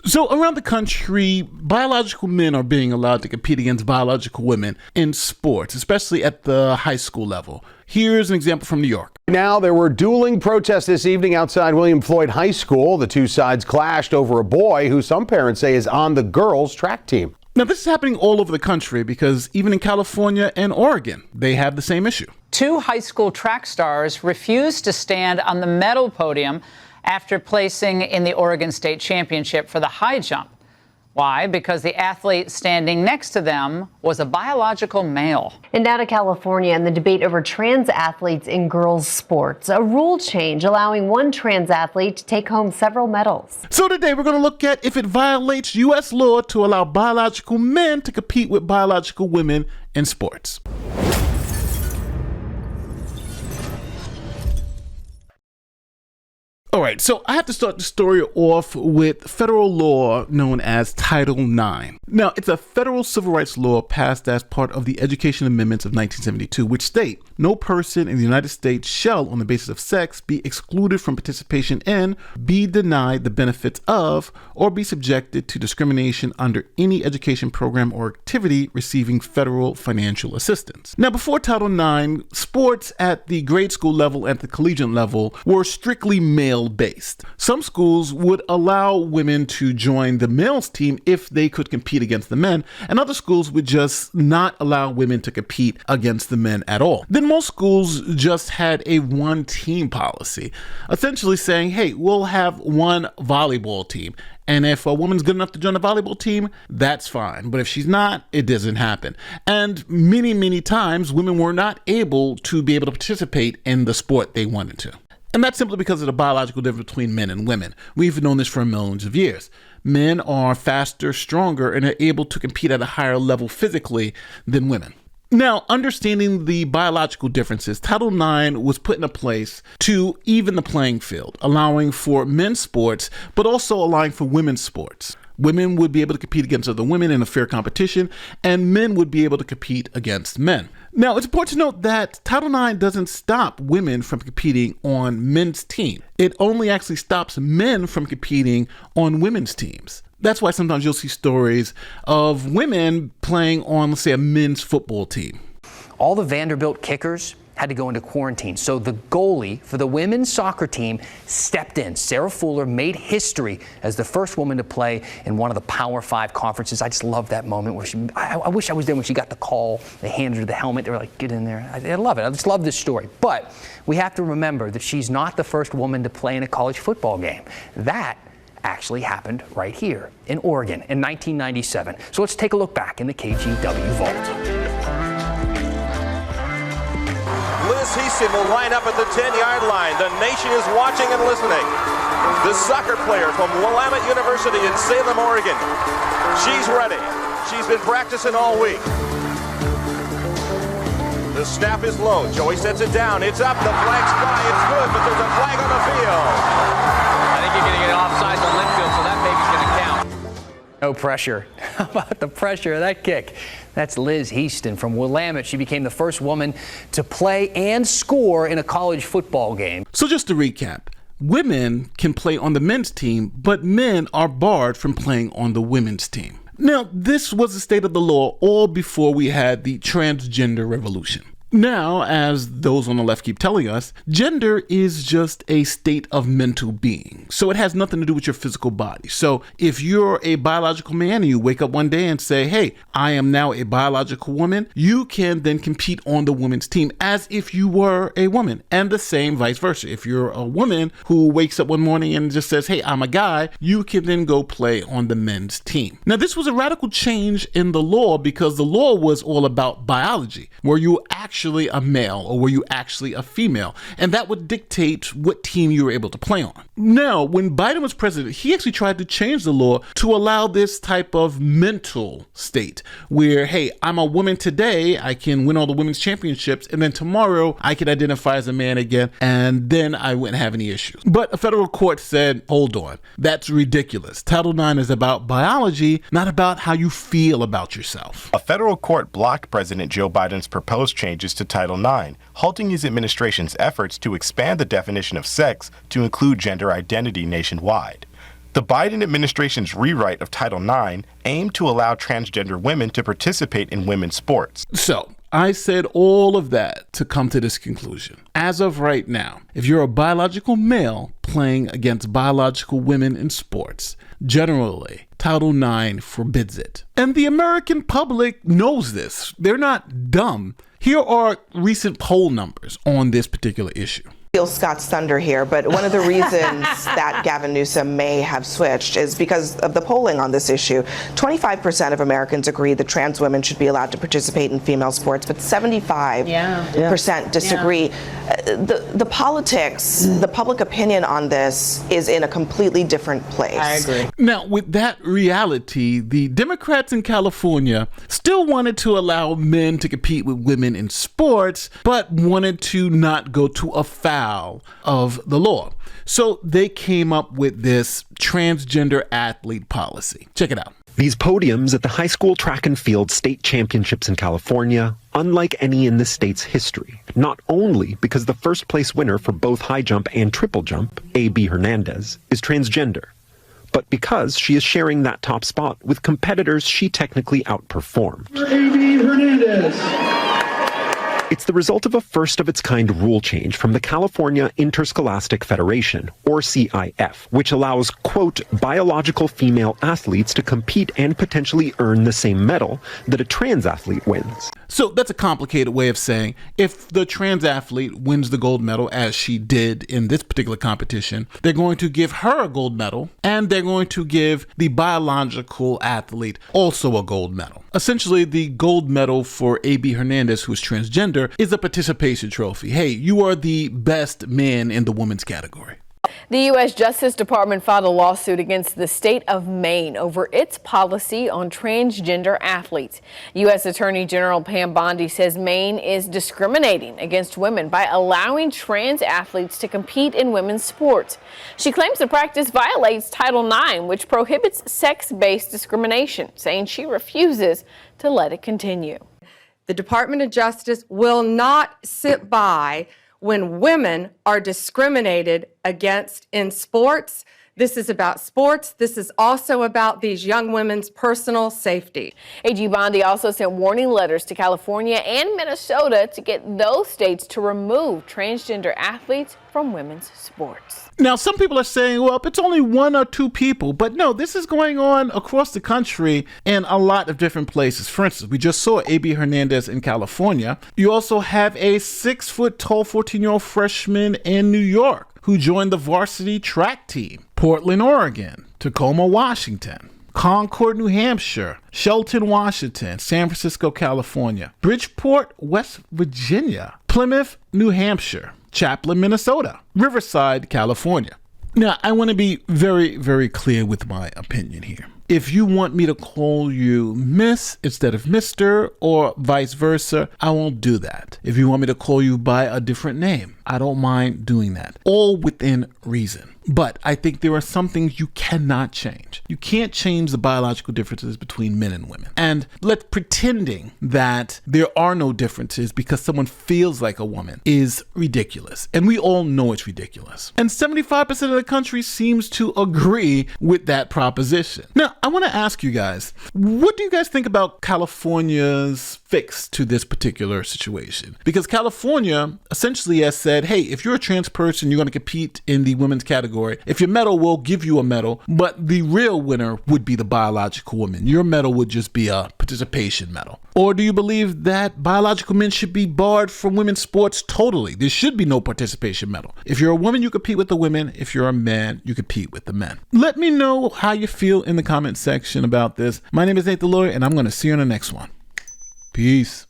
So around the country, biological men are being allowed to compete against biological women in sports, especially at the high school level. Here's an example from New York. Now, there were dueling protests this evening outside William Floyd High School. The two sides clashed over a boy who some parents say is on the girls' track team. Now, this is happening all over the country because even in California and Oregon, they have the same issue. Two high school track stars refused to stand on the medal podium after placing in the Oregon State Championship for the high jump. Why? Because the athlete standing next to them was a biological male. And now to California and the debate over trans athletes in girls' sports. A rule change allowing one trans athlete to take home several medals. So today we're going to look at if it violates U.S. law to allow biological men to compete with biological women in sports. All right, so I have to start the story off with federal law known as Title IX. Now, it's a federal civil rights law passed as part of the Education Amendments of 1972, which state no person in the United States shall, on the basis of sex, be excluded from participation in, be denied the benefits of, or be subjected to discrimination under any education program or activity receiving federal financial assistance. Now, before Title IX, sports at the grade school level and the collegiate level were strictly male-based. Some schools would allow women to join the males team if they could compete against the men, and other schools would just not allow women to compete against the men at all. Then most schools just had a one-team policy, essentially saying, hey, we'll have one volleyball team. And if a woman's good enough to join a volleyball team, that's fine. But if she's not, it doesn't happen. And many, many times, women were not able to participate in the sport they wanted to. And that's simply because of the biological difference between men and women. We've known this for millions of years. Men are faster, stronger, and are able to compete at a higher level physically than women. Now, understanding the biological differences, Title IX was put into place to even the playing field, allowing for men's sports, but also allowing for women's sports. Women would be able to compete against other women in a fair competition, and men would be able to compete against men. Now, it's important to note that Title IX doesn't stop women from competing on men's teams. It only actually stops men from competing on women's teams. That's why sometimes you'll see stories of women playing on, let's say, a men's football team. All the Vanderbilt kickers had to go into quarantine. So the goalie for the women's soccer team stepped in. Sarah Fuller made history as the first woman to play in one of the Power 5 conferences. I just love that moment where I wish I was there when she got the call. They handed her the helmet. They were like, get in there. I love it. I just love this story. But we have to remember that she's not the first woman to play in a college football game. That actually happened right here in Oregon in 1997. So let's take a look back in the KGW vault. Liz Heaston will line up at the 10-yard line. The nation is watching and listening. The soccer player from Willamette University in Salem, Oregon. She's ready. She's been practicing all week. The snap is low. Joey sets it down. It's up. The flag's fly. It's good, but there's a flag on the field. I think you're going to get offside the Linfield, so that baby's going to count. No pressure. How about the pressure of that kick? That's Liz Heaston from Willamette. She became the first woman to play and score in a college football game. So just to recap, women can play on the men's team, but men are barred from playing on the women's team. Now, this was the state of the law all before we had the transgender revolution. Now, as those on the left keep telling us, gender is just a state of mental being. So it has nothing to do with your physical body. So if you're a biological man and you wake up one day and say, hey, I am now a biological woman, you can then compete on the women's team as if you were a woman, and the same vice versa. If you're a woman who wakes up one morning and just says, hey, I'm a guy, you can then go play on the men's team. Now, this was a radical change in the law because the law was all about biology, where you actually a male or were you actually a female? And that would dictate what team you were able to play on. Now, when Biden was president, he actually tried to change the law to allow this type of mental state where, hey, I'm a woman today, I can win all the women's championships, and then tomorrow I can identify as a man again, and then I wouldn't have any issues. But a federal court said, hold on, that's ridiculous. Title IX is about biology, not about how you feel about yourself. A federal court blocked President Joe Biden's proposed changes to Title IX, halting his administration's efforts to expand the definition of sex to include gender identity nationwide. The Biden administration's rewrite of Title IX aimed to allow transgender women to participate in women's sports. So, I said all of that to come to this conclusion. As of right now, if you're a biological male playing against biological women in sports, generally, Title IX forbids it. And the American public knows this. They're not dumb. Here are recent poll numbers on this particular issue. Scott's thunder here, but one of the reasons that Gavin Newsom may have switched is because of the polling on this issue. 25% of Americans agree that trans women should be allowed to participate in female sports, but 75% disagree. The politics, the public opinion on this is in a completely different place. I agree. Now, with that reality, the Democrats in California still wanted to allow men to compete with women in sports, but wanted to not go to a foul of the law. So they came up with this transgender athlete policy. Check it out. These podiums at the high school track and field state championships in California, unlike any in the state's history, not only because the first place winner for both high jump and triple jump, AB Hernandez, is transgender, but because she is sharing that top spot with competitors she technically outperformed. AB Hernandez. It's the result of a first-of-its-kind rule change from the California Interscholastic Federation, or CIF, which allows, quote, biological female athletes to compete and potentially earn the same medal that a trans athlete wins. So that's a complicated way of saying if the trans athlete wins the gold medal, as she did in this particular competition, they're going to give her a gold medal, and they're going to give the biological athlete also a gold medal. Essentially, the gold medal for AB Hernandez, who is transgender, is a participation trophy. Hey, you are the best man in the women's category. The U.S. Justice Department filed a lawsuit against the state of Maine over its policy on transgender athletes. U.S. Attorney General Pam Bondi says Maine is discriminating against women by allowing trans athletes to compete in women's sports. She claims the practice violates Title IX, which prohibits sex-based discrimination, saying she refuses to let it continue. The Department of Justice will not sit by when women are discriminated against in sports. This is about sports. This is also about these young women's personal safety. AG Bondi also sent warning letters to California and Minnesota to get those states to remove transgender athletes from women's sports. Now, some people are saying, well, it's only one or two people, but no, this is going on across the country in a lot of different places. For instance, we just saw AB Hernandez in California. You also have a 6-foot-tall 14-year-old freshman in New York who joined the varsity track team. Portland, Oregon, Tacoma, Washington, Concord, New Hampshire, Shelton, Washington, San Francisco, California, Bridgeport, West Virginia, Plymouth, New Hampshire, Chaplin, Minnesota, Riverside, California. Now, I want to be very, very clear with my opinion here. If you want me to call you Miss instead of Mr. or vice versa, I won't do that. If you want me to call you by a different name, I don't mind doing that. All within reason. But I think there are some things you cannot change. You can't change the biological differences between men and women. And pretending that there are no differences because someone feels like a woman is ridiculous. And we all know it's ridiculous. And 75% of the country seems to agree with that proposition. Now, I want to ask you guys, what do you guys think about California's fix to this particular situation? Because California essentially has said, hey, if you're a trans person, you're going to compete in the women's category. If your medal, we'll give you a medal, but the real winner would be the biological woman. Your medal would just be a participation medal. Or do you believe that biological men should be barred from women's sports totally? There should be no participation medal. If you're a woman, you compete with the women. If you're a man, you compete with the men. Let me know how you feel in the comment section about this. My name is Nate the Lawyer, and I'm going to see you in the next one. Peace.